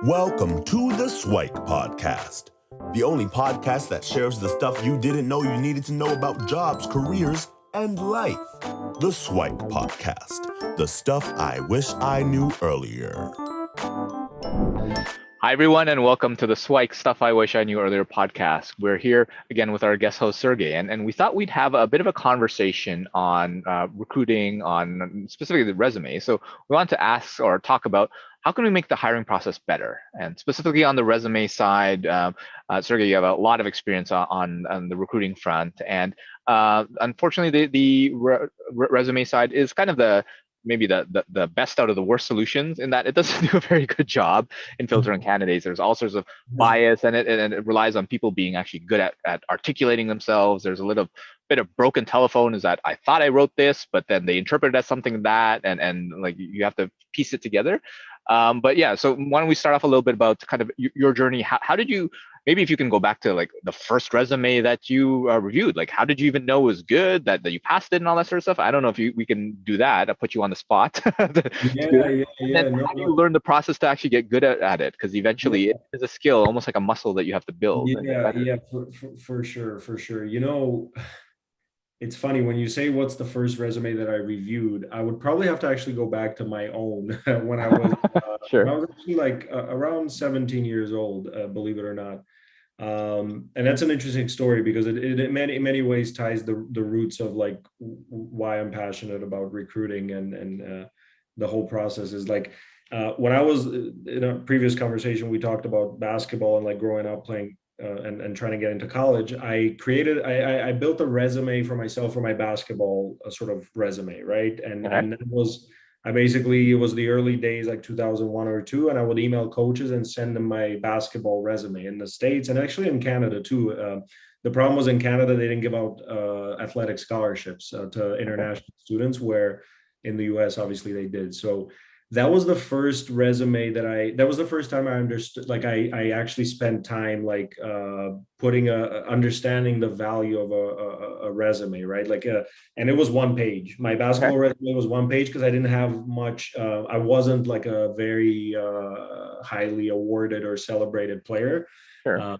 Welcome to the SIWIKE podcast, the only podcast that shares the stuff you didn't know you needed to know about jobs, careers, and life. The SIWIKE podcast, the stuff I wish I knew earlier. Hi, everyone, and welcome to the SIWIKE Stuff I Wish I Knew Earlier podcast. We're here again with our guest host, Sergey, and we thought we'd have a bit of a conversation on recruiting, on specifically the resume. So we wanted to ask or talk about how can we make the hiring process better? And specifically on the resume side, Sergey, you have a lot of experience on the recruiting front. And unfortunately, the resume side is kind of maybe the best out of the worst solutions in that it doesn't do a very good job in filtering candidates. There's all sorts of bias and it relies on people being actually good at articulating themselves. There's a little bit of broken telephone is that I thought I wrote this, but then they interpret it as something that, and like you have to piece it together. But yeah, so why don't we start off a little bit about kind of your journey? How did you, maybe if you can go back to like the first resume that you reviewed, like how did you even know it was good, that you passed it and all that sort of stuff? I don't know if we can do that. I'll put you on the spot. How do you learn the process to actually get good at it? Because eventually it is a skill, almost like a muscle that you have to build. For sure. You know, it's funny when you say what's the first resume that I reviewed. I would probably have to actually go back to my own when I was Sure. when I was actually like around 17 years old, believe it or not. And that's an interesting story because it in many ways ties the roots of like why I'm passionate about recruiting and the whole process is like when I was in a previous conversation, we talked about basketball and like growing up playing and trying to get into college. I built a resume for myself for my basketball sort of resume, right? And it was the early days, like 2001 or two, and I would email coaches and send them my basketball resume in the States and actually in Canada too. The problem was in Canada, they didn't give out athletic scholarships to international students, where in the US, obviously they did. So that was the first resume that was the first time I understood, like I actually spent time like understanding the value of a resume, right? Like and it was one page. My basketball resume was one page because I didn't have much, I wasn't like a very highly awarded or celebrated player. Sure.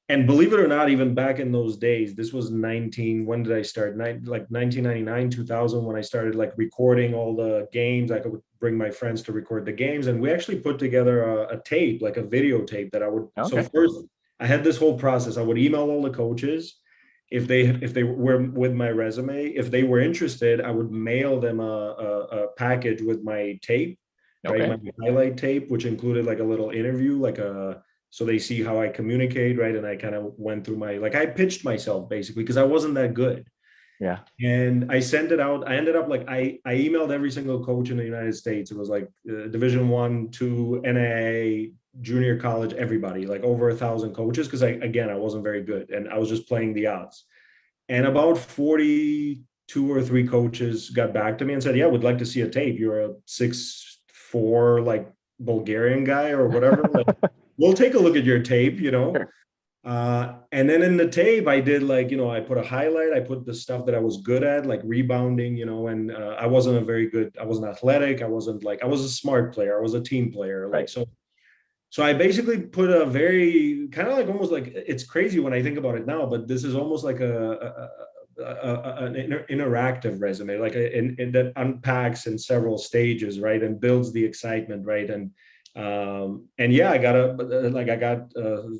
And believe it or not, even back in those days, this was when did I start? Like 1999, 2000, when I started like recording all the games. I could bring my friends to record the games. And we actually put together a tape, like a videotape that I would, so first I had this whole process. I would email all the coaches. If they were with my resume, if they were interested, I would mail them a package with my tape, right? My highlight tape, which included like a little interview, so they see how I communicate, right? And I kind of went through I pitched myself basically because I wasn't that good. Yeah. And I sent it out. I ended up I emailed every single coach in the United States. It was like Division 1, 2, NAIA, junior college, everybody, like over 1,000 coaches. Because I wasn't very good and I was just playing the odds. And about 42 or 3 coaches got back to me and said, yeah, we'd like to see a tape. You're a 6'4", like Bulgarian guy or whatever. We'll take a look at your tape, Sure. And then in the tape, I did I put a highlight. I put the stuff that I was good at, like rebounding, and I wasn't athletic. I was a smart player. I was a team player. Right. So I basically put a very kind of almost it's crazy when I think about it now, but this is almost like an interactive resume, that unpacks in several stages, right? And builds the excitement, right? I got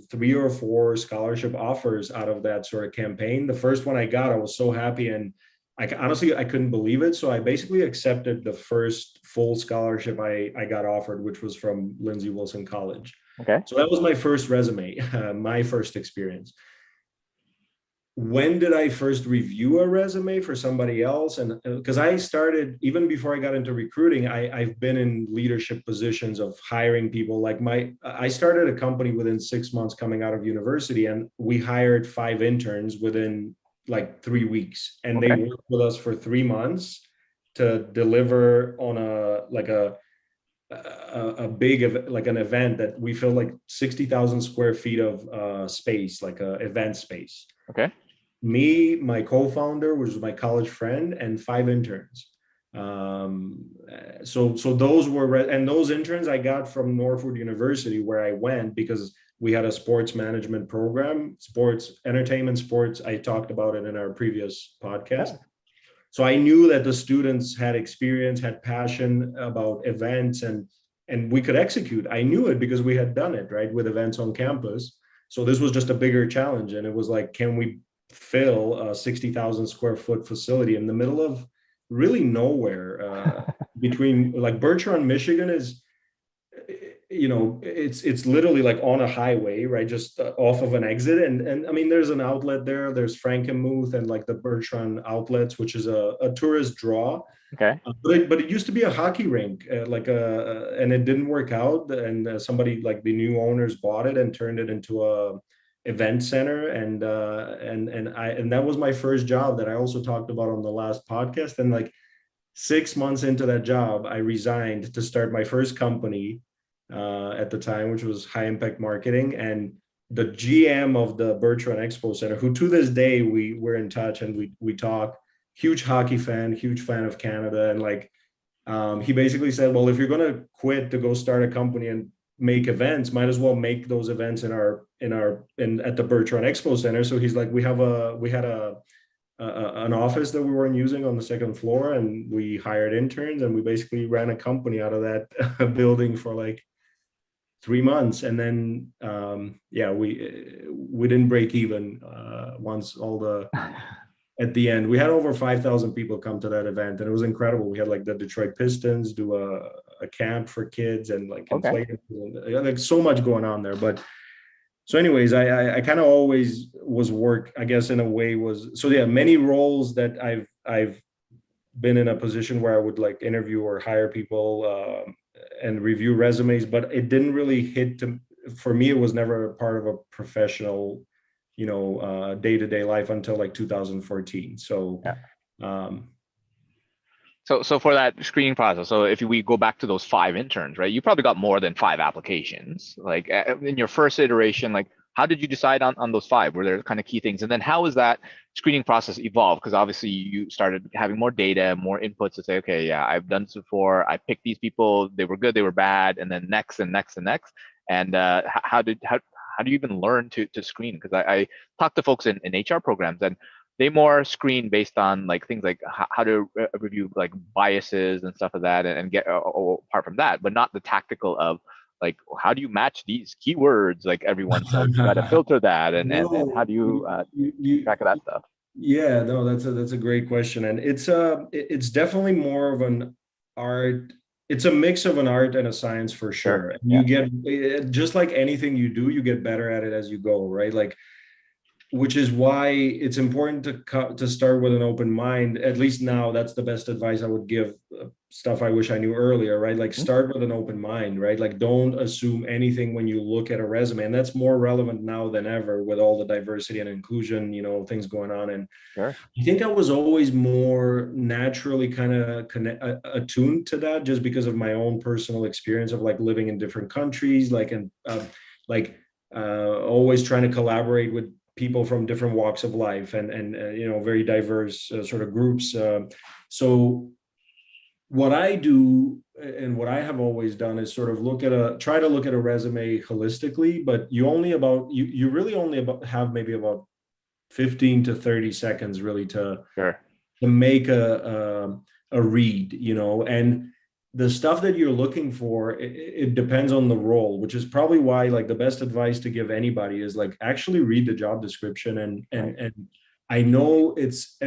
3 or 4 scholarship offers out of that sort of campaign. The first one I got, I was so happy, and I couldn't believe it. So I basically accepted the first full scholarship I got offered, which was from Lindsey Wilson College. Okay. So that was my first resume, my first experience. When did I first review a resume for somebody else? And because I started, even before I got into recruiting, I've been in leadership positions of hiring people. I started a company within 6 months coming out of university, and we hired 5 interns within 3 weeks. And they worked with us for 3 months to deliver on a big, an event that we filled 60,000 square feet of space, like a event space. Okay. Me, my co-founder, which was my college friend, and 5 interns. So those were, and those interns I got from Northwood University, where I went because we had a sports management program, sports entertainment, sports. I talked about it in our previous podcast. So I knew that the students had experience, had passion about events, and we could execute. I knew it because we had done it, right, with events on campus. So this was just a bigger challenge. And it was like, can we fill a 60,000 square foot facility in the middle of really nowhere, between, like, Bertrand, Michigan is, it's literally like on a highway, right, just off of an exit, and I mean, there's an outlet there, there's Frankenmuth and like the Bertrand outlets, which is a tourist draw. Okay. But it used to be a hockey rink, and it didn't work out, and somebody, like the new owners, bought it and turned it into a event center, and that was my first job that I also talked about on the last podcast. And like 6 months into that job, I resigned to start my first company, at the time, which was High Impact Marketing. And the GM of the Bertrand Expo Center, who to this day we're in touch and we talk, huge hockey fan, huge fan of Canada, and like, he basically said, well, if you're going to quit to go start a company and make events, might as well make those events at the Bertrand Expo Center. So he's like, we had an office that we weren't using on the second floor, and we hired interns, and we basically ran a company out of that building for like 3 months. And then we didn't break even, once all the at the end. We had over 5,000 people come to that event, and it was incredible. We had like the Detroit Pistons do a camp for kids, and like inflatable, and, like, so much going on there. But so anyways, I kind of always was work, I guess, in a way, was, so yeah, many roles that I've been in a position where I would like interview or hire people, and review resumes, but it didn't really for me, it was never a part of a professional, day-to-day life until like 2014. So, So for that screening process, so if we go back to those 5 interns, right, you probably got more than 5 applications. Like in your first iteration, like how did you decide on those 5? Were there kind of key things? And then how has that screening process evolved? Because obviously you started having more data, more inputs to say, okay, yeah, I've done this before. I picked these people. They were good. They were bad. And then next and next and next. And how do you even learn to screen? Because I talk to folks in HR programs, and they more screen based on like things like how to review like biases and stuff like that, and get apart from that, but not the tactical of like, how do you match these keywords? Like everyone says, you got to filter that, and how do you track of that stuff? Yeah, no, that's a great question, and it's definitely more of an art. It's a mix of an art and a science for sure. And you get, just like anything you do, you get better at it as you go, right? Like, which is why it's important to start with an open mind. At least now, that's the best advice I would give. Stuff I wish I knew earlier, right? Like, start with an open mind, right? Like, don't assume anything when you look at a resume, and that's more relevant now than ever with all the diversity and inclusion, things going on. And I think I was always more naturally kind of attuned to that, just because of my own personal experience of like living in different countries, like, and always trying to collaborate with people from different walks of life, and very diverse sort of groups. So what I do, and what I have always done, is sort of try to look at a resume holistically, but you really only have maybe about 15 to 30 seconds really to make a read, and the stuff that you're looking for, it depends on the role, which is probably why, like, the best advice to give anybody is like, actually read the job description. And I know it's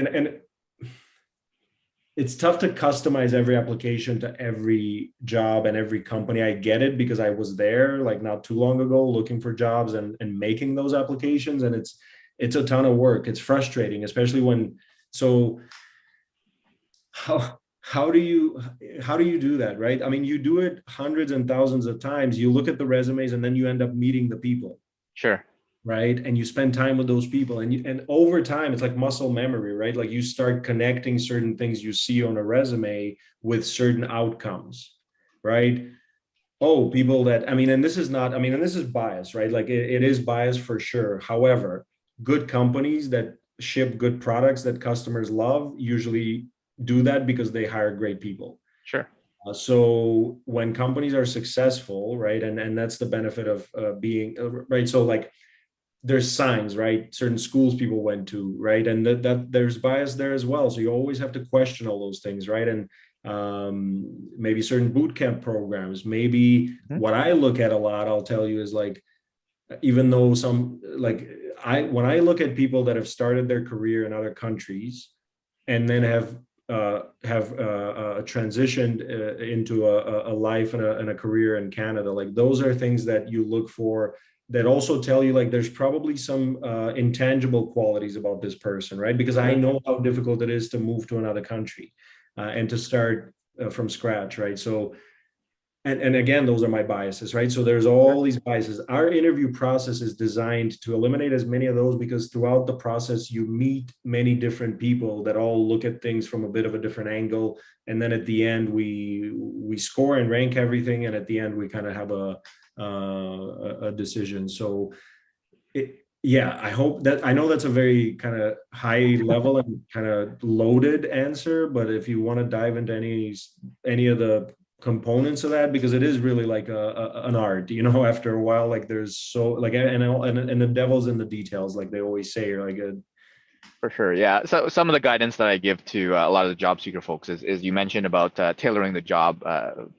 tough to customize every application to every job and every company. I get it, because I was there like not too long ago looking for jobs and making those applications. And it's a ton of work. It's frustrating, especially how do you do that, right? I mean, you do it hundreds and thousands of times. You look at the resumes, and then you end up meeting the people. Sure. Right. And you spend time with those people, and over time, it's like muscle memory, right? Like, you start connecting certain things you see on a resume with certain outcomes, right? Oh, people that, and this is bias, right? Like, it is bias for sure. However, good companies that ship good products that customers love usually do that because they hire great people. Sure. So when companies are successful, right, and that's the benefit of being right. So like there's signs, right? Certain schools people went to, right, and that there's bias there as well. So you always have to question all those things, right? And maybe certain boot camp programs. Maybe what I look at a lot, I'll tell you, is like, even though some like when I look at people that have started their career in other countries and then have transitioned into a life and a career in Canada, like those are things that you look for that also tell you like there's probably some intangible qualities about this person, right? Because I know how difficult it is to move to another country and to start from scratch, right? So and again, those are my biases, right? So there's all these biases. Our interview process is designed to eliminate as many of those, because throughout the process, you meet many different people that all look at things from a bit of a different angle. And then at the end, we score and rank everything. And at the end, we kind of have a decision. So yeah, I hope that, I know that's a very kind of high level and kind of loaded answer, but if you want to dive into any of the components of that, because it is really like an art, you know, after a while, like there's so like, and the devil's in the details, like they always say, or like For sure, yeah. So some of the guidance that I give to a lot of the job seeker folks is you mentioned about tailoring the job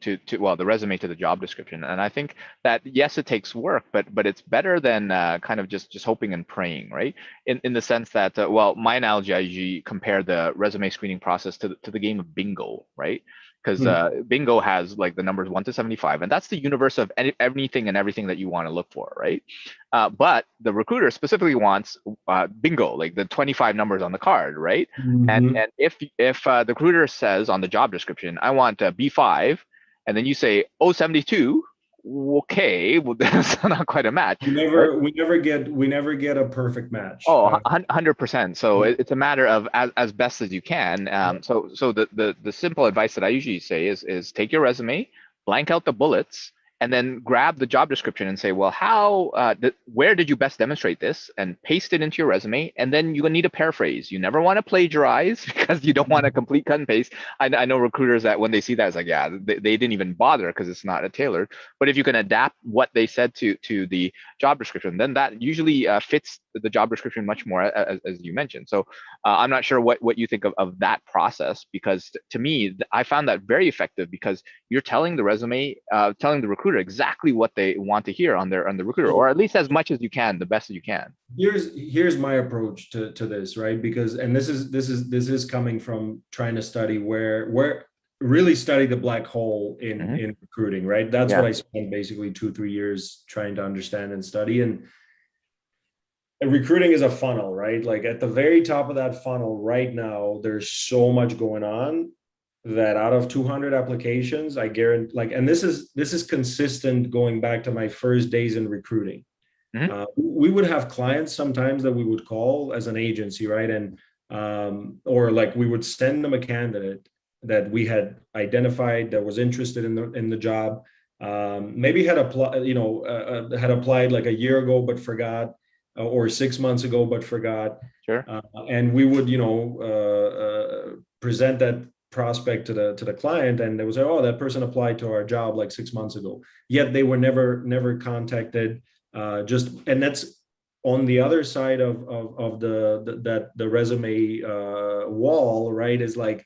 to the resume to the job description, and I think that yes, it takes work, but it's better than kind of just hoping and praying, right? In the sense that my analogy, I usually compare the resume screening process to the game of bingo, right? Because bingo has like the numbers 1 to 75, and that's the universe of anything and everything that you want to look for, right? But the recruiter specifically wants bingo, like the 25 numbers on the card, right? And if the recruiter says on the job description, I want B5, and then you say 072, okay, well that's not quite a match. We never get a perfect match. Oh, 100%. So it's a matter of as best as you can. So the simple advice that I usually say is take your resume, blank out the bullets, and then grab the job description and say, well, where did you best demonstrate this, and paste it into your resume. And then you need a paraphrase. You never want to plagiarize because you don't want to complete cut and paste. I know recruiters that when they see that, it's like, yeah, they didn't even bother because it's not a tailored. But if you can adapt what they said to the job description, then that usually fits the job description much more, as you mentioned. So I'm not sure what you think of that process, because to me, I found that very effective, because you're telling the resume, telling the recruiter exactly what they want to hear on the recruiter, or at least as much as you can, the best as you can. Here's my approach to this, right? Because, and this is coming from trying to study where really study the black hole in recruiting, right? That's what I spent basically 2-3 years trying to understand and study. And recruiting is a funnel, right? Like at the very top of that funnel right now, there's so much going on that out of 200 applications, I guarantee, like, and this is consistent going back to my first days in recruiting. We would have clients sometimes that we would call as an agency, right? And or like we would send them a candidate that we had identified that was interested in the job, maybe had applied like a year ago but forgot, or 6 months ago but forgot. Sure. And we would present that prospect to the client, and they would say, oh, that person applied to our job like 6 months ago, yet they were never contacted. And that's on the other side of the resume wall, right? Is like,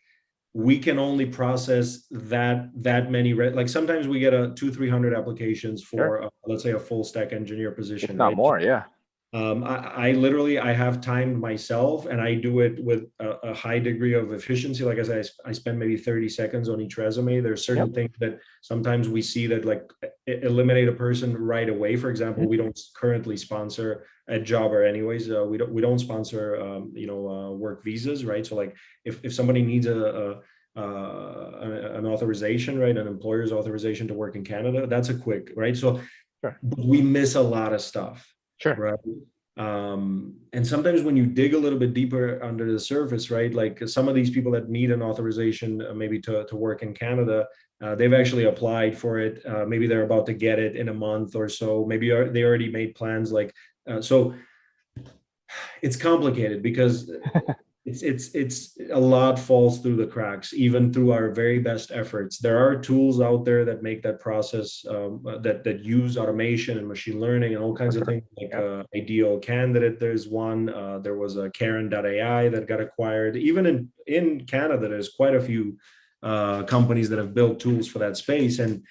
we can only process that many, like sometimes we get 200-300 applications for let's say a full stack engineer position, if not more. Yeah. I literally have timed myself, and I do it with a high degree of efficiency. Like I said, I spend maybe 30 seconds on each resume. There's certain things that sometimes we see that like eliminate a person right away. For example, we don't currently sponsor a Jobber anyways. We don't sponsor work visas, right? So like if somebody needs an authorization, right, an employer's authorization to work in Canada, that's a quick, right? So we miss a lot of stuff. Sure. Right. And sometimes when you dig a little bit deeper under the surface, right, like some of these people that need an authorization maybe to work in Canada, they've actually applied for it. Maybe they're about to get it in a month or so. Maybe they already made plans. Like, so it's complicated because it's a lot falls through the cracks, even through our very best efforts. There are tools out there that make that process that use automation and machine learning and all kinds of things, like Ideal Candidate. There's one. There was a Karen.ai that got acquired. Even in Canada, there's quite a few companies that have built tools for that space, and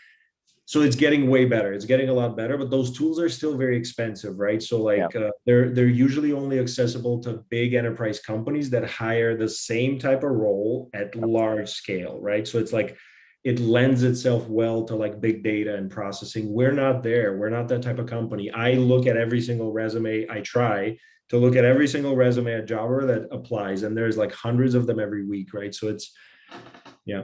so it's getting way better. It's getting a lot better, but those tools are still very expensive, right? So like they're usually only accessible to big enterprise companies that hire the same type of role at large scale, right? So it's like it lends itself well to like big data and processing. We're not there. We're not that type of company. I look at every single resume. I try to look at every single resume at Jobber that applies, and there's like hundreds of them every week, right? So it's yeah.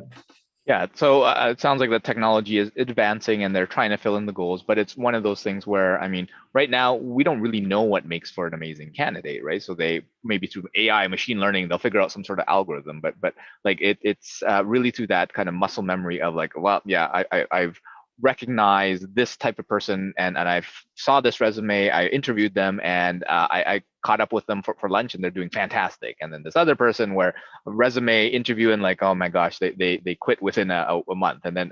Yeah, so it sounds like the technology is advancing and they're trying to fill in the goals, but it's one of those things where, I mean, right now we don't really know what makes for an amazing candidate, right? So they maybe through AI, machine learning, they'll figure out some sort of algorithm, but like it's really through that kind of muscle memory of like, well, yeah, I've recognized this type of person and I saw this resume, I interviewed them, and I caught up with them for lunch and they're doing fantastic. And then this other person where a resume interview and like, oh my gosh, they quit within a month. And then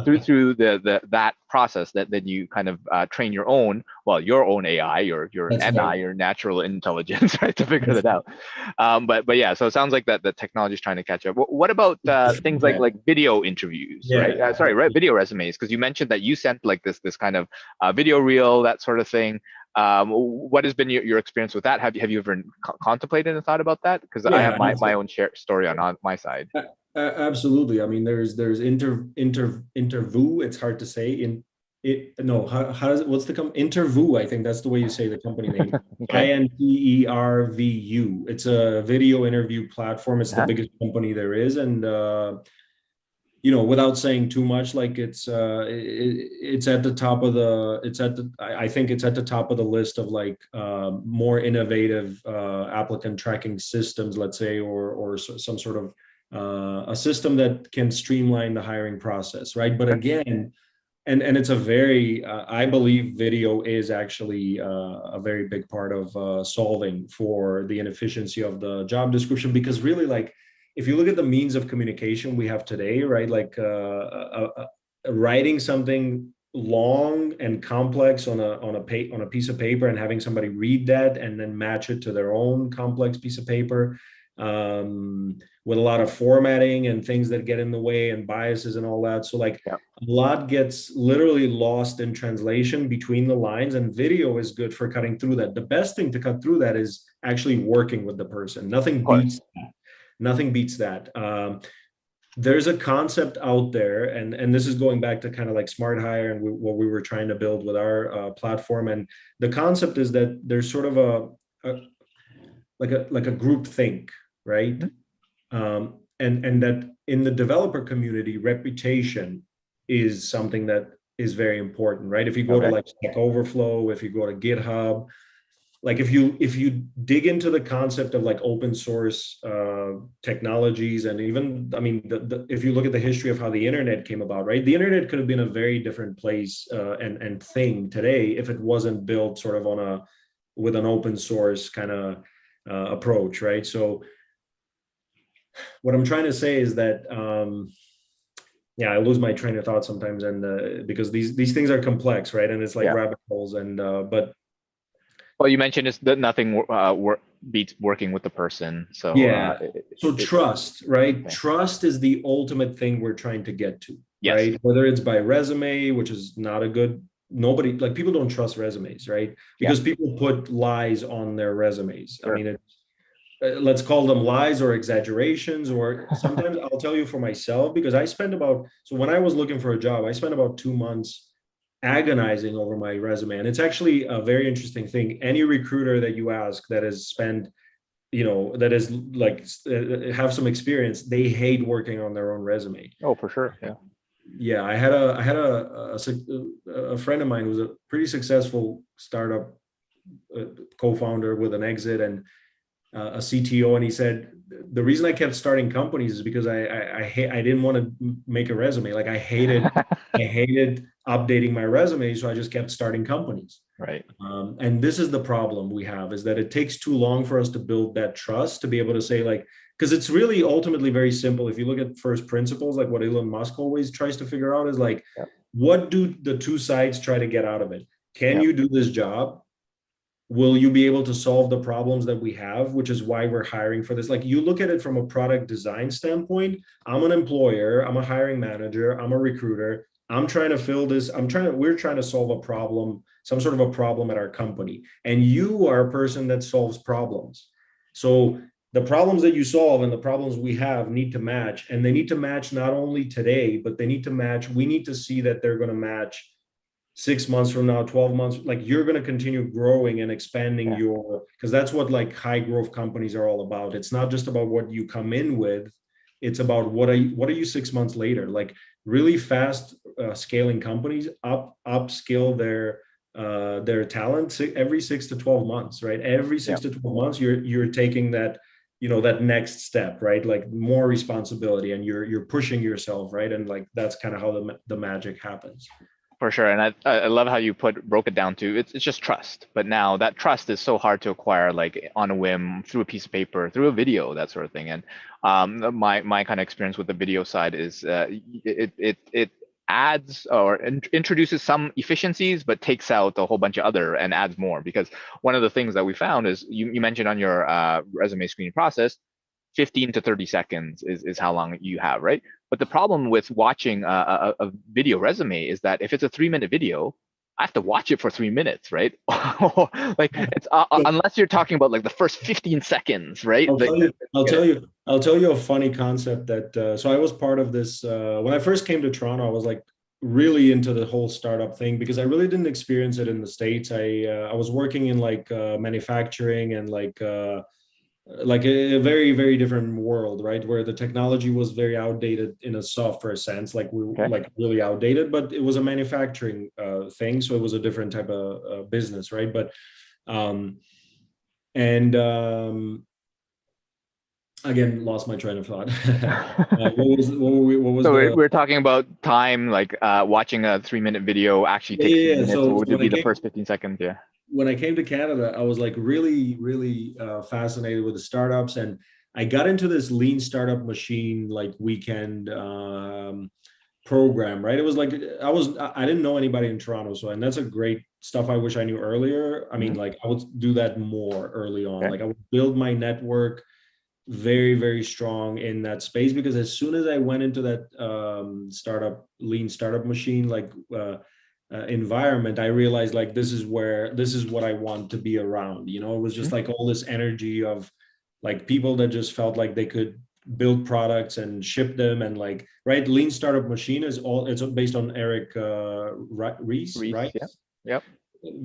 through that process then you kind of train your own AI, your NI, your natural intelligence, right, to figure that out. But yeah, so it sounds like that the technology is trying to catch up. What about things like video interviews, right? Video resumes, because you mentioned that you sent like this kind of video reel, that sort of thing. What has been your experience with that? Have you ever contemplated and thought about that? Because I have my own story on my side. Absolutely. I mean, there's Interview. It's hard to say. How does it? What's the Interview? I think that's the way you say the company name. Interview. It's a video interview platform. It's the biggest company there is, and without saying too much, like it's at the top of I think it's at the top of the list of like more innovative applicant tracking systems, let's say, or some sort of a system that can streamline the hiring process, right? But again, and it's a very, I believe video is actually a very big part of solving for the inefficiency of the job description, because really, like, if you look at the means of communication we have today, right, like writing something long and complex on a piece of paper and having somebody read that and then match it to their own complex piece of paper, with a lot of formatting and things that get in the way and biases and all that. So like a lot gets literally lost in translation between the lines, and video is good for cutting through that. The best thing to cut through that is actually working with the person. Nothing beats that. There's a concept out there, and this is going back to kind of like Smart Hire and what we were trying to build with our platform. And the concept is that there's sort of a group think, right? And that in the developer community, reputation is something that is very important, right? If you go to like Stack Overflow, if you go to GitHub, like if you dig into the concept of like open source technologies, and even, I mean, if you look at the history of how the internet came about, right? The internet could have been a very different place and thing today if it wasn't built sort of with an open source kind of approach, right? So what I'm trying to say is that, I lose my train of thought sometimes, and because these things are complex, right? And it's like rabbit holes, and but. Well, you mentioned it's that nothing beats working with the person. So trust, right? Okay. Trust is the ultimate thing we're trying to get to, right? Whether it's by resume, which is not a good. Nobody, like, people don't trust resumes, right? Because people put lies on their resumes. Sure. I mean, let's call them lies or exaggerations, or sometimes I'll tell you for myself, because when I was looking for a job, I spent about 2 months agonizing over my resume. And it's actually a very interesting thing. Any recruiter that you ask that has spent, that is like have some experience, they hate working on their own resume. Oh, for sure. Yeah. I had a friend of mine who's a pretty successful startup co-founder with an exit and a CTO, and he said the reason I kept starting companies is because I didn't want to make a resume. Like I hated updating my resume, so I just kept starting companies. Right. And this is the problem we have, is that it takes too long for us to build that trust to be able to say, like, because it's really ultimately very simple. If you look at first principles, like what Elon Musk always tries to figure out is like, Yep. what do the two sides try to get out of it? Can Yep. you do this job? Will you be able to solve the problems that we have, which is why we're hiring for this? Like, you look at it from a product design standpoint. I'm an employer, I'm a hiring manager, I'm a recruiter. I'm trying to fill this. We're trying to solve a problem, some sort of a problem at our company. And you are a person that solves problems. So the problems that you solve and the problems we have need to match. And they need to match not only today, but they need to match. We need to see that they're going to match 6 months from now, 12 months. Like, you're going to continue growing and expanding because that's what like high growth companies are all about. It's not just about what you come in with. It's about what are you 6 months later? Like, really fast scaling companies upskill their talent every 6 to 12 months, right? Every 6 to 12 months, you're taking that, that next step, right? Like, more responsibility, and you're pushing yourself, right? And like, that's kind of how the magic happens. For sure. And I love how you broke it down to it's just trust. But now that trust is so hard to acquire, like on a whim, through a piece of paper, through a video, that sort of thing. And my kind of experience with the video side is it adds or introduces some efficiencies, but takes out a whole bunch of other and adds more. Because one of the things that we found is you mentioned on your resume screening process, 15 to 30 seconds is how long you have, right? But the problem with watching a video resume is that if it's a 3-minute video, I have to watch it for 3 minutes, right? Like, it's unless you're talking about like the first 15 seconds, right? I'll tell you a funny concept that, so I was part of this, when I first came to Toronto, I was like really into the whole startup thing because I really didn't experience it in the States. I was working in like manufacturing and like a very, very different world, right? Where the technology was very outdated in a software sense, like we were like really outdated, but it was a manufacturing thing. So it was a different type of business, right? But, again, lost my train of thought. We're talking about time, like watching a 3-minute video actually takes 3 minutes. So what would be the first 15 seconds? Yeah. When I came to Canada, I was like really, really fascinated with the startups, and I got into this lean startup machine like weekend program, right? It was like I didn't know anybody in Toronto, and that's a great stuff. I wish I knew earlier. I mean, like I would do that more early on. Like I would build my network very, very strong in that space, because as soon as I went into that lean startup machine, like environment, I realized like this is what I want to be around. It was just like all this energy of like people that just felt like they could build products and ship them, and like, right, lean startup machine it's based on Eric Ries, right? Yep.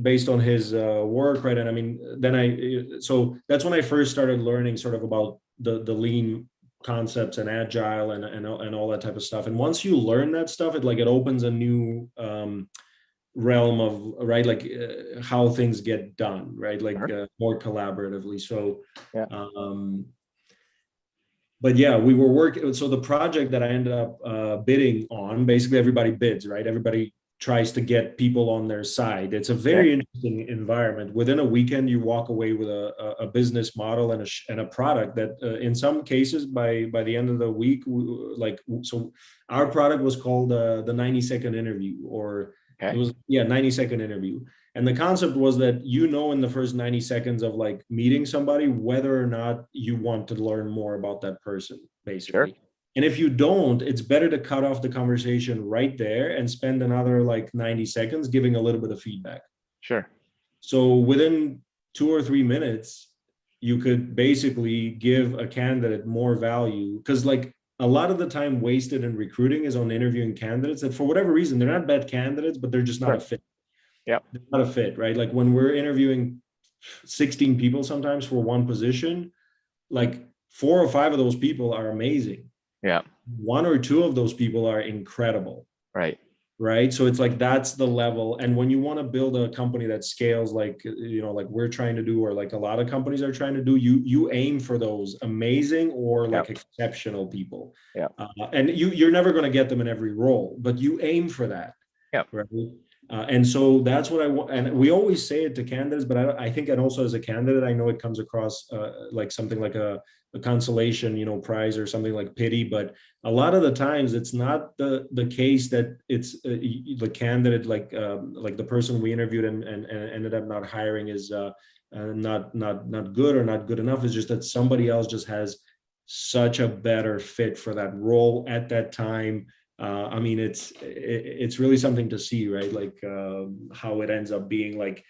Based on his work, right? And I mean, so that's when I first started learning sort of about the lean concepts and agile and all that type of stuff. And once you learn that stuff, it opens a new realm of, right, like how things get done, right, like more collaboratively. So but yeah, we were working. So the project that I ended up bidding on, basically everybody bids, right? Everybody tries to get people on their side. It's a very interesting environment. Within a weekend, you walk away with a business model and a product that in some cases by the end of the week, so our product was called the 90-second interview, or it was 90-second interview. And the concept was that, in the first 90 seconds of like meeting somebody, whether or not you want to learn more about that person, basically. And if you don't, it's better to cut off the conversation right there and spend another like 90 seconds giving a little bit of feedback. So within 2 or 3 minutes, you could basically give a candidate more value, because like a lot of the time wasted in recruiting is on interviewing candidates that for whatever reason, they're not bad candidates, but they're just not a fit. They're not a fit, right? Like when we're interviewing 16 people sometimes for one position, like 4 or 5 of those people are amazing. 1 or 2 of those people are incredible. Right. So it's like, that's the level. And when you want to build a company that scales, like, like we're trying to do, or like a lot of companies are trying to do, you aim for those amazing or like exceptional people. And you're never going to get them in every role, but you aim for that. Right. And so that's what I want. And we always say it to candidates, but I think, and also as a candidate, I know it comes across like something like a consolation, prize or something like pity. But a lot of the times it's not the case that it's the candidate, like the person we interviewed and ended up not hiring is not good or not good enough. It's just that somebody else just has such a better fit for that role at that time. I mean, it's really something to see, right? Like how it ends up being. Like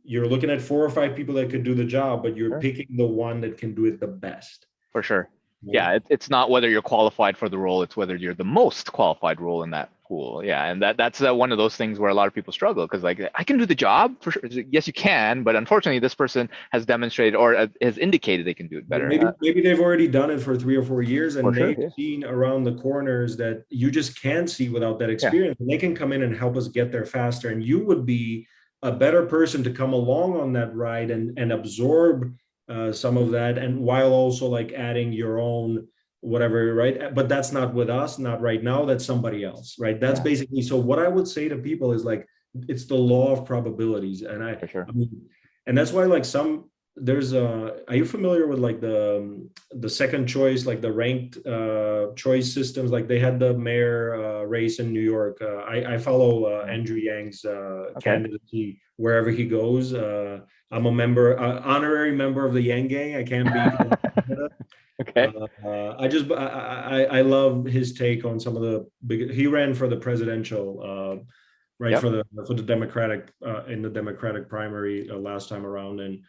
you're looking at 4 or 5 people that could do the job, but you're picking the one that can do it the best. For sure. Yeah, it's not whether you're qualified for the role, it's whether you're the most qualified role in that pool. Yeah, and that's one of those things where a lot of people struggle, because like, I can do the job for sure. Yes, you can, but unfortunately, this person has demonstrated or has indicated they can do it better. Maybe they've already done it for 3 or 4 years, and they've seen around the corners that you just can't see without that experience. And they can come in and help us get there faster. And you would be a better person to come along on that ride and absorb some of that, and while also like adding your own whatever, right? But that's not with us, not right now. That's somebody else, right? That's basically. So what I would say to people is like, it's the law of probabilities, and I mean, and that's why like there's are you familiar with like the second choice, like the ranked choice systems? Like they had the mayor race in New York. I follow Andrew Yang's candidacy wherever he goes. I'm a honorary member of the Yang gang. I can't be. I love his take on some of the big. He ran for the presidential, for the Democratic in the Democratic primary last time around, and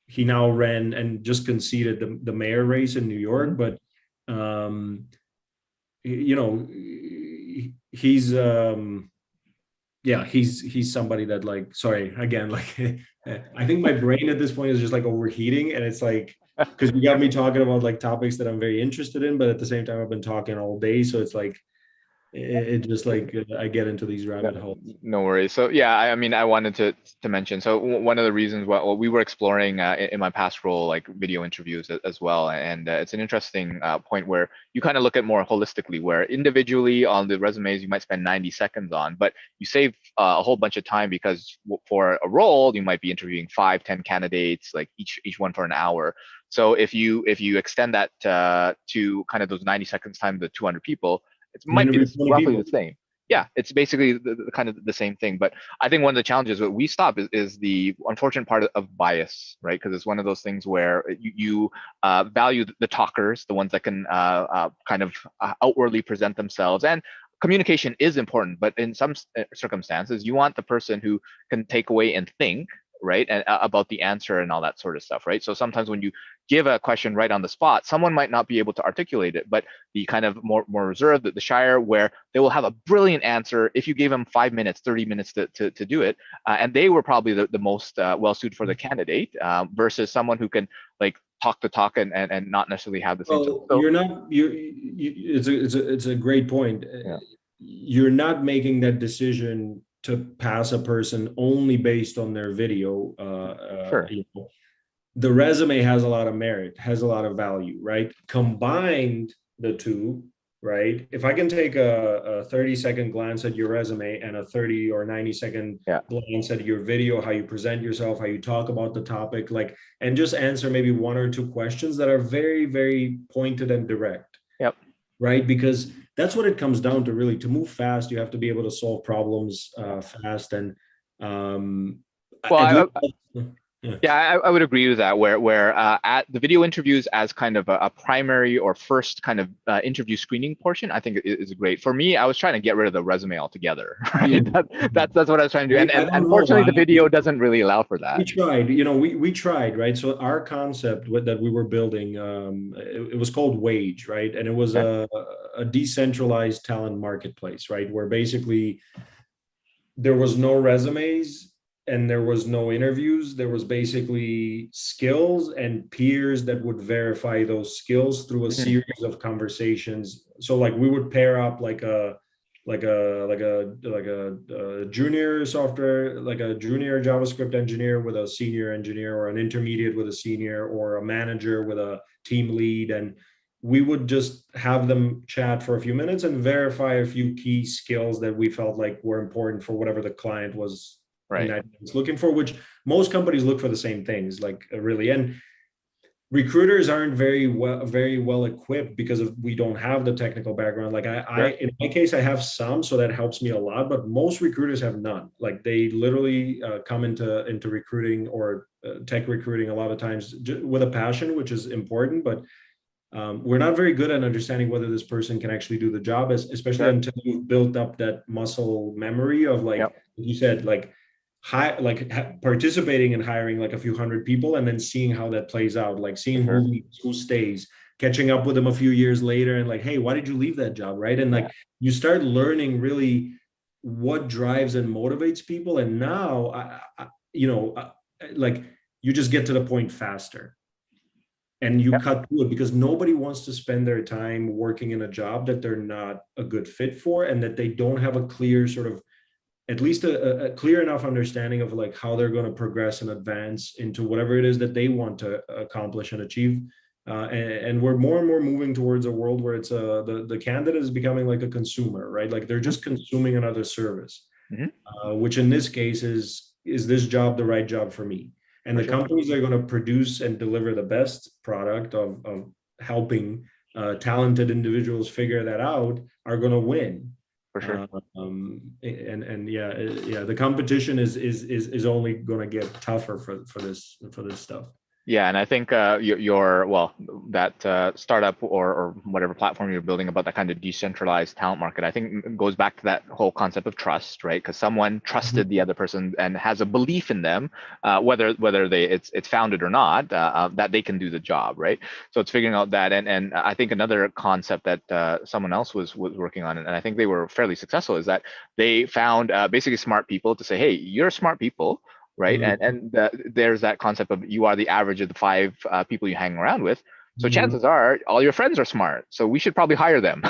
he now ran and just conceded the mayor race in New York. But he's he's somebody that, like, sorry again, like I think my brain at this point is just like overheating, and it's like, because you got me talking about like topics that I'm very interested in, but at the same time I've been talking all day, so it's like it just like I get into these rabbit holes. No worries. So yeah, I mean, I wanted to mention, so one of the reasons why we were exploring in my past role, like video interviews as well, and it's an interesting point where you kind of look at more holistically, where individually on the resumes you might spend 90 seconds on, but you save a whole bunch of time, because for a role you might be interviewing 5-10 candidates, like each one for an hour. So if you extend that to kind of those 90 seconds time to 200 people, it might be roughly the same. Yeah, it's basically the kind of the same thing. But I think one of the challenges that we stop is the unfortunate part of bias, right? Because it's one of those things where you value the talkers, the ones that can kind of outwardly present themselves. And communication is important, but in some circumstances, you want the person who can take away and think, right, and about the answer and all that sort of stuff, right? So sometimes when you give a question right on the spot, someone might not be able to articulate it, but the kind of more reserved, the shyer, where they will have a brilliant answer if you gave them 5 minutes, 30 minutes to do it, and they were probably the most well suited for the candidate, versus someone who can like talk the talk and not necessarily have the same. Well, so, it's a great point. Yeah. You're not making that decision to pass a person only based on their video. Sure. The resume has a lot of merit, has a lot of value, right? Combined the two, right? If I can take a 30-second glance at your resume and a 30 or 90-second glance at your video, how you present yourself, how you talk about the topic, like, and just answer maybe 1 or 2 questions that are very, very pointed and direct. Yep. Right? Because that's what it comes down to, really. To move fast, you have to be able to solve problems fast. And I would agree with that, where at the video interviews as kind of a primary or first kind of interview screening portion, I think is great. For me, I was trying to get rid of the resume altogether, right? That's what I was trying to do. And unfortunately, the video doesn't really allow for that. We tried, we tried, right? So our concept that we were building, it was called Wage, right? And it was a decentralized talent marketplace, right? Where basically there was no resumes and there was no interviews. There was basically skills and peers that would verify those skills through a series of conversations. So like we would pair up like a junior software, like a junior JavaScript engineer with a senior engineer, or an intermediate with a senior, or a manager with a team lead. And we would just have them chat for a few minutes and verify a few key skills that we felt like were important for whatever the client was in Right. that case looking for, which most companies look for the same things, like really. And recruiters aren't very well equipped because of we don't have the technical background. Like I Sure. in my case, I have some, so that helps me a lot. But most recruiters have none. Like they literally come into recruiting or tech recruiting a lot of times with a passion, which is important. But we're not very good at understanding whether this person can actually do the job, especially Sure. until you've built up that muscle memory of, like Yep. you said, like participating in hiring like a few hundred people and then seeing how that plays out, like For seeing sure. who stays, catching up with them a few years later and like, hey, why did you leave that job, right? And Yeah. like you start learning really what drives and motivates people. And now like you just get to the point faster and you Yep. cut through it, because nobody wants to spend their time working in a job that they're not a good fit for, and that they don't have a clear sort of, at least a clear enough understanding of like how they're going to progress and advance into whatever it is that they want to accomplish and achieve. And we're more and more moving towards a world where it's the candidate is becoming like a consumer, right? Like they're just consuming another service, Mhm. which in this case is this job the right job for me? And For the sure. companies that are going to produce and deliver the best product of helping talented individuals figure that out are going to win. For sure. And yeah, the competition is only going to get tougher for this stuff. Yeah, and I think your that startup or whatever platform you're building about that kind of decentralized talent market, I think goes back to that whole concept of trust, right? Because someone trusted the other person and has a belief in them, whether it's founded or not, that they can do the job, right? So it's figuring out that, and I think another concept that someone else was working on, and I think they were fairly successful, is that they found basically smart people to say, hey, you're smart people, right? Mhm. And there's that concept of you are the average of the five people you hang around with. So Mhm. chances are all your friends are smart. So we should probably hire them,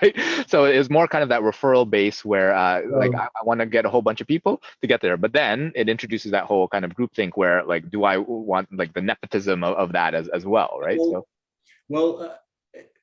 right? So it's more kind of that referral base where like Well, I want to get a whole bunch of people to get there. But then it introduces that whole kind of group think where like, do I want like the nepotism of that as well, right? well, So well,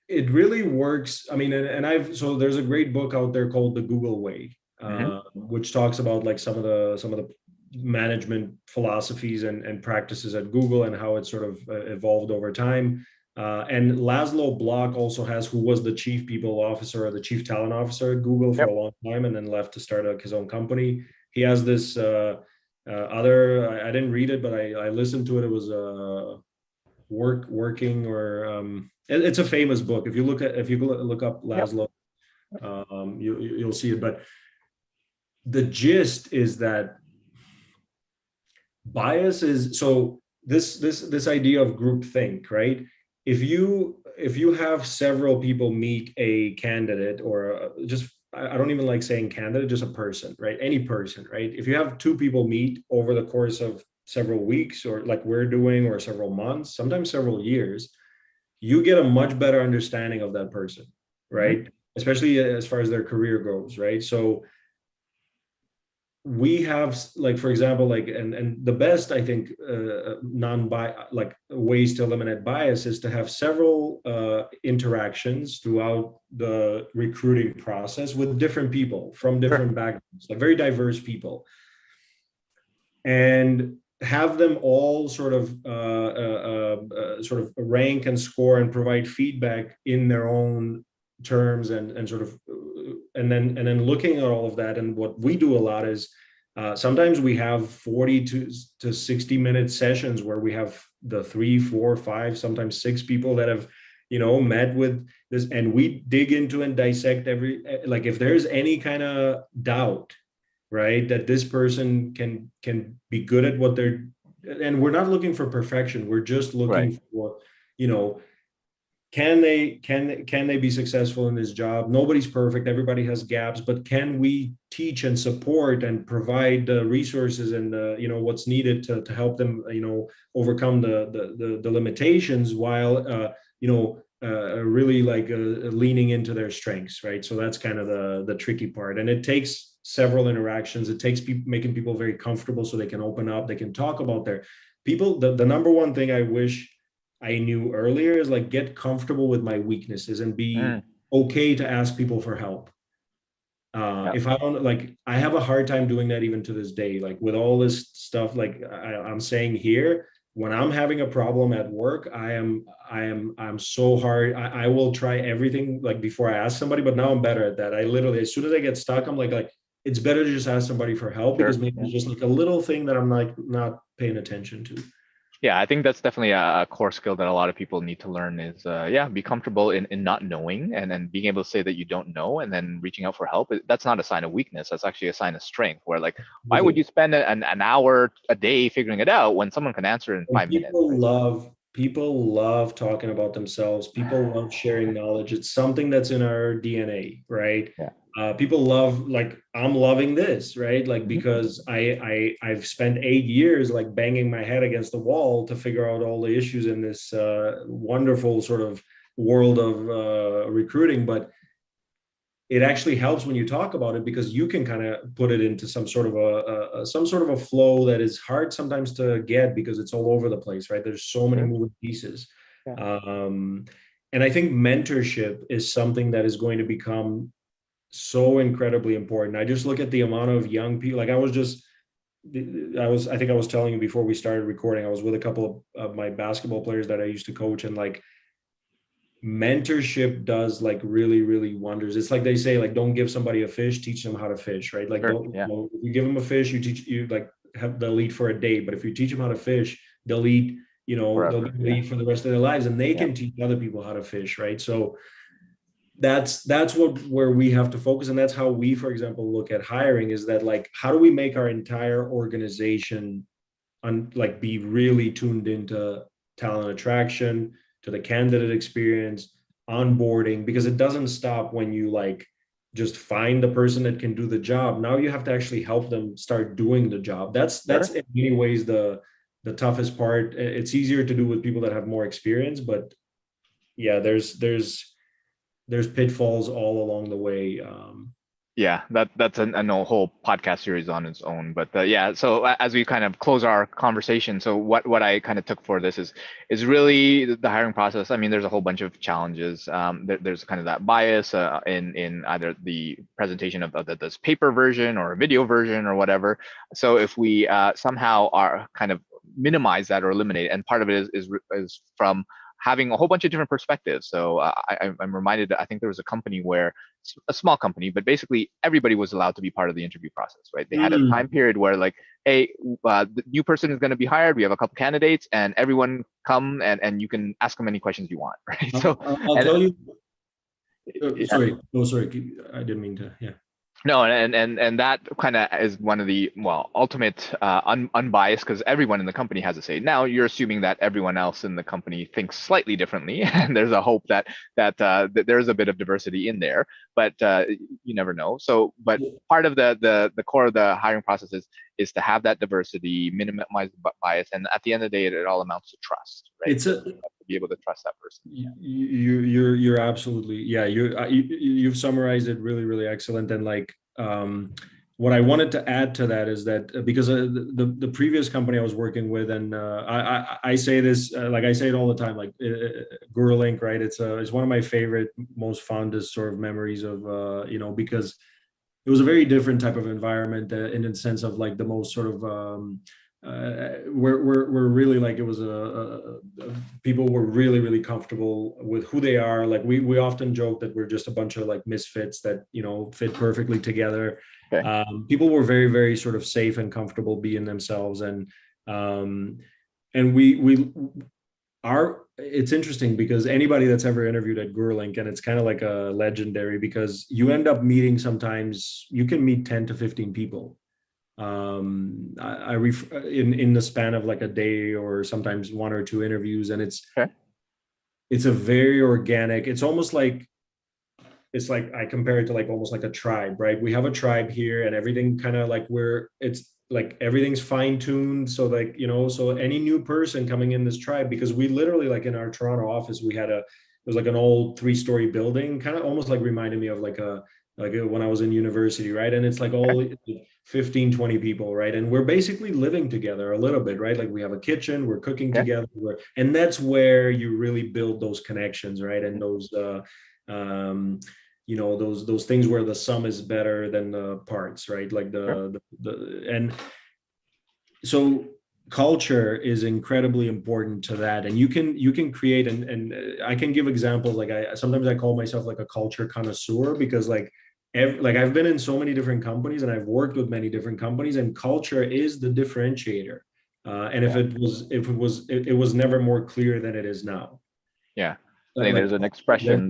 it really works. I mean, and so there's a great book out there called The Google Way, mhm. which talks about like some of the management philosophies and practices at Google and how it sort of evolved over time. And Laszlo Block also has, who was the chief people officer or the chief talent officer at Google for Yep. a long time, and then left to start his own company. He has this other. I didn't read it, but I listened to it. It was working or it's a famous book. If you look up Yep. Laszlo, you'll see it. But the gist is that bias is, so this idea of groupthink, right? If you have several people meet a candidate or just, I don't even like saying candidate, just a person, right? Any person, right? If you have two people meet over the course of several weeks, or like we're doing, or several months, sometimes several years, you get a much better understanding of that person, Mhm. right? Especially as far as their career goes, right? So we have, like, for example, like, and the best, I think, like ways to eliminate bias is to have several interactions throughout the recruiting process with different people from Sure. different backgrounds, like very diverse people, and have them all sort of rank and score and provide feedback in their own terms, and sort of and then looking at all of that. And what we do a lot is sometimes we have 40 to 60 minute sessions where we have the 3, 4, 5, sometimes 6 people that have met with this, and we dig into and dissect every, like, if there's any kind of doubt, right, that this person can be good at what they're, and we're not looking for perfection, we're just Right. looking for, you know can they be successful in this job? Nobody's perfect, everybody has gaps, but can we teach and support and provide the resources and the, what's needed to help them overcome the limitations, while really like leaning into their strengths, right? So that's kind of the tricky part, and it takes several interactions. It takes making people very comfortable so they can open up, they can talk about their people. The number one thing I wish I knew earlier is like get comfortable with my weaknesses and be okay to ask people for help. If I don't like, I have a hard time doing that even to this day. Like with all this stuff, like I'm saying here, when I'm having a problem at work, I'm so hard. I will try everything like before I ask somebody, but now I'm better at that. I literally, as soon as I get stuck, I'm like it's better to just ask somebody for help because maybe it's just like a little thing that I'm like not paying attention to. Yeah, I think that's definitely a core skill that a lot of people need to learn is, be comfortable in not knowing and then being able to say that you don't know and then reaching out for help. That's not a sign of weakness. That's actually a sign of strength where like, why would you spend an hour a day figuring it out when someone can answer in 5 minutes? People love talking about themselves. People love sharing knowledge. It's something that's in our DNA, right? Yeah. People love, like, I'm loving this, right? Like, because I've spent 8 years like banging my head against the wall to figure out all the issues in this wonderful sort of world of recruiting. But it actually helps when you talk about it because you can kind of put it into some sort of a flow that is hard sometimes to get because it's all over the place, right? There's so many moving pieces. And I think mentorship is something that is going to become so incredibly important. I just look at the amount of young people. Like I think I was telling you before we started recording, I was with a couple of my basketball players that I used to coach, and like mentorship does like really, really wonders. It's like they say, like, don't give somebody a fish, teach them how to fish, right? Like, if you give them a fish, you like they'll eat for a day, but if you teach them how to fish, they'll eat, they'll eat for the rest of their lives, and they can teach other people how to fish, right? So that's where we have to focus, and that's how we, for example, look at hiring, is that like, how do we make our entire organization like be really tuned into talent attraction, to the candidate experience, onboarding, because it doesn't stop when you like just find the person that can do the job. Now you have to actually help them start doing the job. That's in many ways the toughest part. It's easier to do with people that have more experience, but yeah, there's pitfalls all along the way. That's a whole podcast series on its own. But so as we kind of close our conversation, so what I kind of took for this is really the hiring process. I mean, there's a whole bunch of challenges. There's kind of that bias in either the presentation of this paper version or a video version or whatever. So if we somehow are kind of minimize that or eliminate, and part of it is from having a whole bunch of different perspectives. So I'm reminded, I think there was a company where, a small company, but basically everybody was allowed to be part of the interview process, right? They had a time period where like, hey, the new person is going to be hired. We have a couple candidates and everyone come and you can ask them any questions you want, right? So I'll tell you. Sorry. I didn't mean to, No, and that kind of is one of the ultimate unbiased, because everyone in the company has a say. Now you're assuming that everyone else in the company thinks slightly differently, and there's a hope that there's a bit of diversity in there, but you never know. So, but part of the core of the hiring process is to have that diversity, minimize bias, and at the end of the day, it all amounts to trust, right? To be able to trust that person. You're absolutely, you've summarized it really, really excellent. And like, what I wanted to add to that is that because the previous company I was working with, and I say this, like I say it all the time, like GuruLink, right? It's one of my favorite, most fondest sort of memories of, because it was a very different type of environment in the sense of like the most sort of, we're really like, it was people were really, really comfortable with who they are. Like we often joke that we're just a bunch of like misfits that, fit perfectly together. Okay. People were very, very sort of safe and comfortable being themselves. And it's interesting because anybody that's ever interviewed at GuruLink, and it's kind of like a legendary, because you end up meeting, sometimes you can meet 10 to 15 people in the span of like a day, or sometimes one or two interviews. And it's a very organic, it's like I compare it to like almost like a tribe, right? We have a tribe here, and everything kind of like it's like everything's fine-tuned. So like, so any new person coming in this tribe, because we literally, like in our Toronto office, we had was like an old 3-story building, kind of almost like reminded me of when I was in university, right? And it's like all 15, 20 people, right? And we're basically living together a little bit, right? Like we have a kitchen, we're cooking Okay. together, and that's where you really build those connections, right? And those those things where the sum is better than the parts, right? Like and so culture is incredibly important to that, and you can create and I can give examples. Like I sometimes I call myself like a culture connoisseur, because like I've been in so many different companies and I've worked with many different companies, and culture is the differentiator. And if it was never more clear than it is now. Yeah, I think there's an expression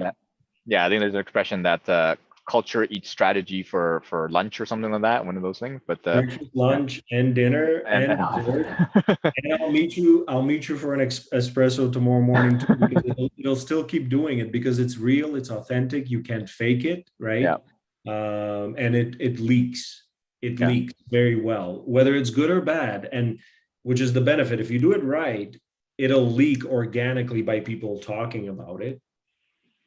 that culture eats strategy for lunch or something like that. One of those things. But breakfast, lunch, and dinner, and dessert. And I'll meet you for an espresso tomorrow morning too, because it'll still keep doing it, because it's real, it's authentic, you can't fake it, right? Yeah. And it leaks. It leaks very well, whether it's good or bad, and which is the benefit. If you do it right, it'll leak organically by people talking about it.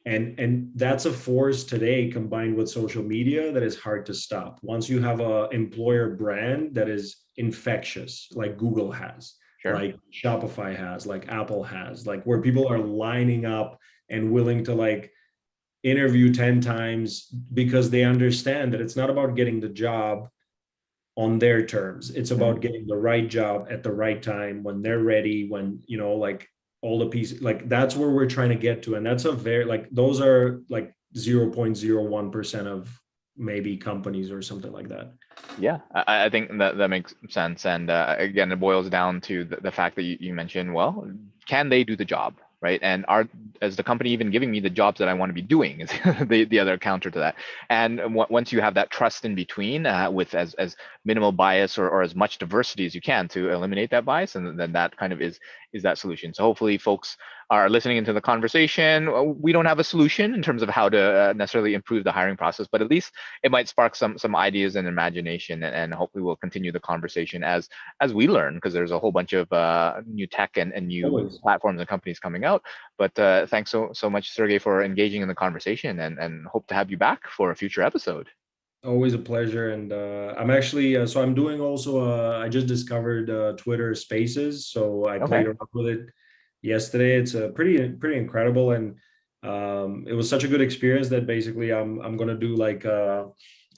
And that's a force today, combined with social media, that is hard to stop. Once you have a employer brand that is infectious, like Google has, like Shopify has, like Apple has, like where people are lining up and willing to like interview 10 times because they understand that it's not about getting the job on their terms. It's about getting the right job at the right time, when they're ready, when, like all the pieces, like that's where we're trying to get to. And that's a very, like, those are like 0.01% of maybe companies or something like that. Yeah, I think that makes sense. And again, it boils down to the fact that you mentioned, well, can they do the job? Right. And is the company even giving me the jobs that I want to be doing is the other counter to that. And once you have that trust in between with as minimal bias or as much diversity as you can to eliminate that bias, and then that kind of is that solution. So hopefully folks are listening into the conversation. We don't have a solution in terms of how to necessarily improve the hiring process, but at least it might spark some ideas and imagination, and hopefully we'll continue the conversation as we learn, because there's a whole bunch of new tech and new platforms and companies coming out. But thanks so much, Sergey, for engaging in the conversation, and hope to have you back for a future episode. Always a pleasure. And I'm actually, so I'm doing also, I just discovered Twitter Spaces. So I played around with it yesterday. It's pretty incredible. And it was such a good experience that basically I'm going to do like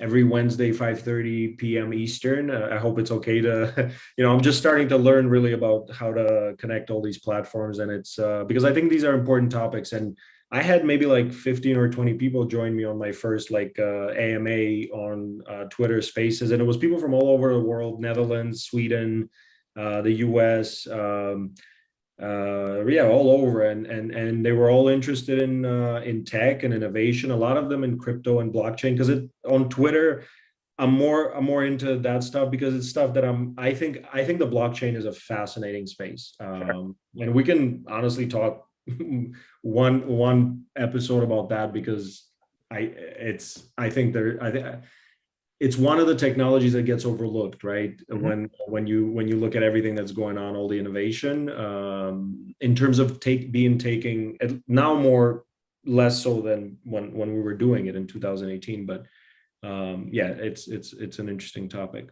every Wednesday, 5:30 p.m. Eastern. I hope it's okay to, I'm just starting to learn really about how to connect all these platforms. And it's because I think these are important topics. And I had maybe like 15 or 20 people join me on my first like AMA on Twitter Spaces. And it was people from all over the world, Netherlands, Sweden, the US, all over. And they were all interested in tech and innovation, a lot of them in crypto and blockchain, because on Twitter, I'm more into that stuff, because it's stuff that I think the blockchain is a fascinating space. And we can honestly talk one episode about that, because it's one of the technologies that gets overlooked, right? Mm-hmm. When you look at everything that's going on, all the innovation, in terms of taking now more less so than when we were doing it in 2018. But it's an interesting topic.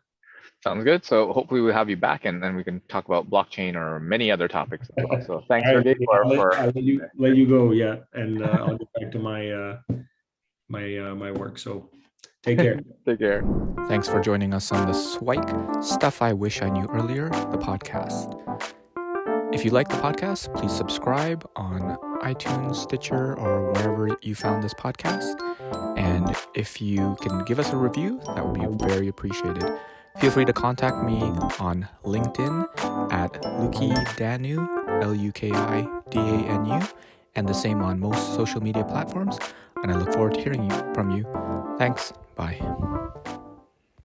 Sounds good. So hopefully we'll have you back, and then we can talk about blockchain or many other topics as well. So thanks, Sergey. I'll let you go. Yeah. And I'll get back to my my work. So take care. Take care. Thanks for joining us on the SIWIKE, Stuff I Wish I Knew Earlier, the podcast. If you like the podcast, please subscribe on iTunes, Stitcher, or wherever you found this podcast. And if you can give us a review, that would be very appreciated. Feel free to contact me on LinkedIn at Lukidanu, Lukidanu, and the same on most social media platforms. And I look forward to hearing from you. Thanks. Bye.